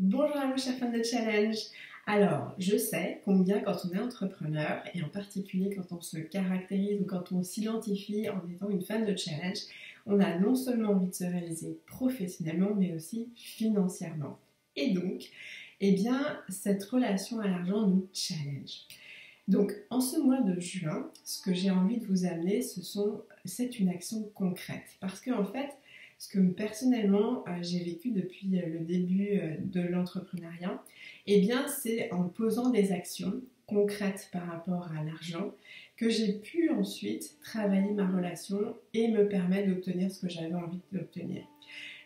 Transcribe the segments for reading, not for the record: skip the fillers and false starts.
Bonjour à vous, chers fans de challenge. Alors, je sais combien quand on est entrepreneur, et en particulier quand on se caractérise ou quand on s'identifie en étant une fan de challenge, on a non seulement envie de se réaliser professionnellement, mais aussi financièrement. Et donc, eh bien, cette relation à l'argent nous challenge. Donc, en ce mois de juin, ce que j'ai envie de vous amener, c'est une action concrète. Parce qu'en fait, ce que personnellement j'ai vécu depuis le début de l'entrepreneuriat, eh bien c'est en posant des actions concrètes par rapport à l'argent que j'ai pu ensuite travailler ma relation et me permettre d'obtenir ce que j'avais envie d'obtenir.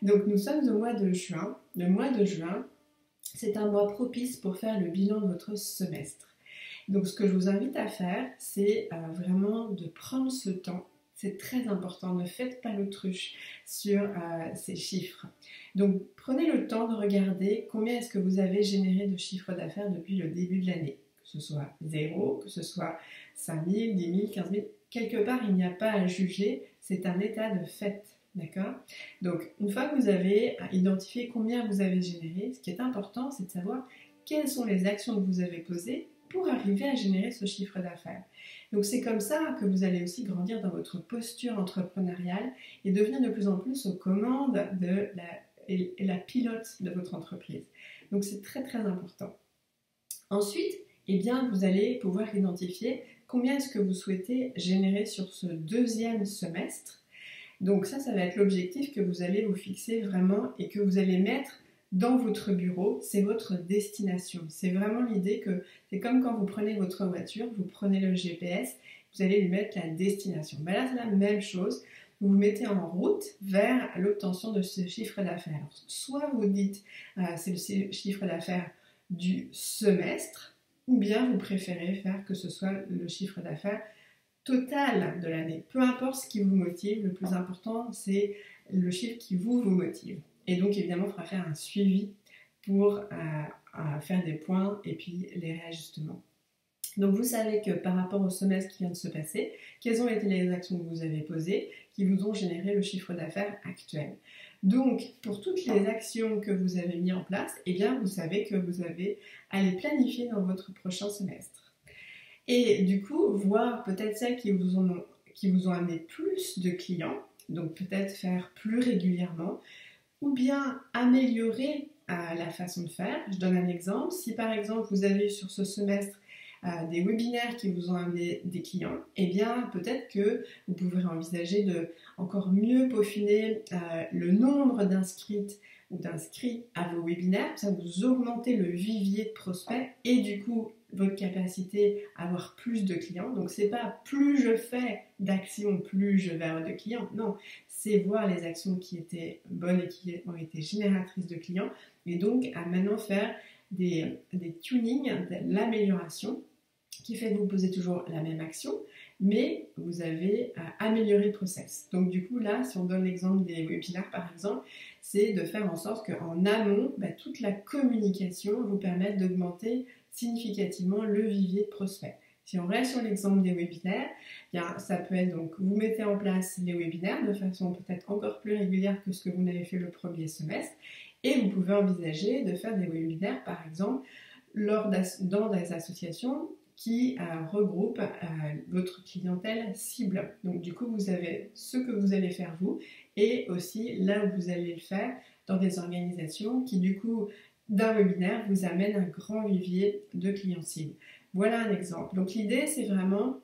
Donc nous sommes au mois de juin. Le mois de juin, c'est un mois propice pour faire le bilan de votre semestre. Donc ce que je vous invite à faire, c'est vraiment de prendre ce temps. C'est très important, ne faites pas l'autruche sur ces chiffres. Donc prenez le temps de regarder combien est-ce que vous avez généré de chiffre d'affaires depuis le début de l'année. Que ce soit 0, que ce soit 5 000, 10 000, 15 000, quelque part il n'y a pas à juger, c'est un état de fait. D'accord? Donc une fois que vous avez identifié combien vous avez généré, ce qui est important, c'est de savoir quelles sont les actions que vous avez posées pour arriver à générer ce chiffre d'affaires. Donc c'est comme ça que vous allez aussi grandir dans votre posture entrepreneuriale et devenir de plus en plus aux commandes de la pilote de votre entreprise. Donc c'est très très important. Ensuite, eh bien, vous allez pouvoir identifier combien est-ce que vous souhaitez générer sur ce deuxième semestre. Donc ça va être l'objectif que vous allez vous fixer vraiment et que vous allez mettre dans votre bureau, c'est votre destination. C'est vraiment l'idée que c'est comme quand vous prenez votre voiture, vous prenez le GPS, vous allez lui mettre la destination. Ben là, c'est la même chose. Vous vous mettez en route vers l'obtention de ce chiffre d'affaires. Soit vous dites c'est le chiffre d'affaires du semestre, ou bien vous préférez faire que ce soit le chiffre d'affaires total de l'année. Peu importe ce qui vous motive, le plus important, c'est le chiffre qui vous motive. Et donc, évidemment, il faudra faire un suivi pour faire des points et puis les réajustements. Donc, vous savez que par rapport au semestre qui vient de se passer, quelles ont été les actions que vous avez posées qui vous ont généré le chiffre d'affaires actuel. Donc, pour toutes les actions que vous avez mises en place, eh bien, vous savez que vous avez à les planifier dans votre prochain semestre. Et du coup, voir peut-être celles qui vous ont amené plus de clients, donc peut-être faire plus régulièrement, ou bien améliorer la façon de faire. Je donne un exemple. Si par exemple vous avez sur ce semestre des webinaires qui vous ont amené des clients, eh bien peut-être que vous pouvez envisager de encore mieux peaufiner le nombre d'inscrites ou d'inscrits à vos webinaires. Ça vous augmentez le vivier de prospects et du coup votre capacité à avoir plus de clients. Donc c'est pas plus je fais d'actions, plus je vais avoir de clients. Non, c'est voir les actions qui étaient bonnes et qui ont été génératrices de clients. Et donc à maintenant faire des tunings, de l'amélioration qui fait que vous posez toujours la même action, mais vous avez amélioré le process. Donc du coup là, si on donne l'exemple des webinaires par exemple, c'est de faire en sorte qu'en amont, toute la communication vous permette d'augmenter significativement le vivier de prospects. Si on reste sur l'exemple des webinaires, ça peut être donc vous mettez en place les webinaires de façon peut-être encore plus régulière que ce que vous n'avez fait le premier semestre et vous pouvez envisager de faire des webinaires par exemple dans des associations qui regroupent votre clientèle cible. Donc du coup, vous avez ce que vous allez faire vous et aussi là où vous allez le faire dans des organisations qui du coup d'un webinaire vous amènent un grand vivier de clients cibles. Voilà un exemple. Donc l'idée, c'est vraiment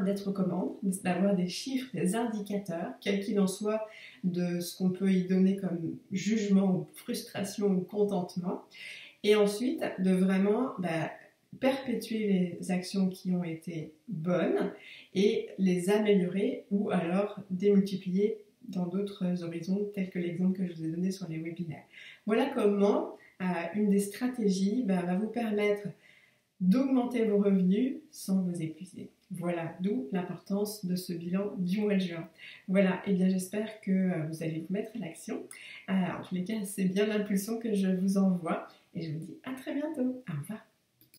d'être aux commandes, d'avoir des chiffres, des indicateurs, quel qu'il en soit de ce qu'on peut y donner comme jugement ou frustration ou contentement. Et ensuite, de vraiment perpétuer les actions qui ont été bonnes et les améliorer ou alors démultiplier dans d'autres horizons tels que l'exemple que je vous ai donné sur les webinaires. Voilà comment une des stratégies va vous permettre d'augmenter vos revenus sans vous épuiser. Voilà, d'où l'importance de ce bilan du mois de juin. Voilà, et bien j'espère que vous allez vous mettre à l'action. En tous les cas, c'est bien l'impulsion que je vous envoie et je vous dis à très bientôt. Au revoir.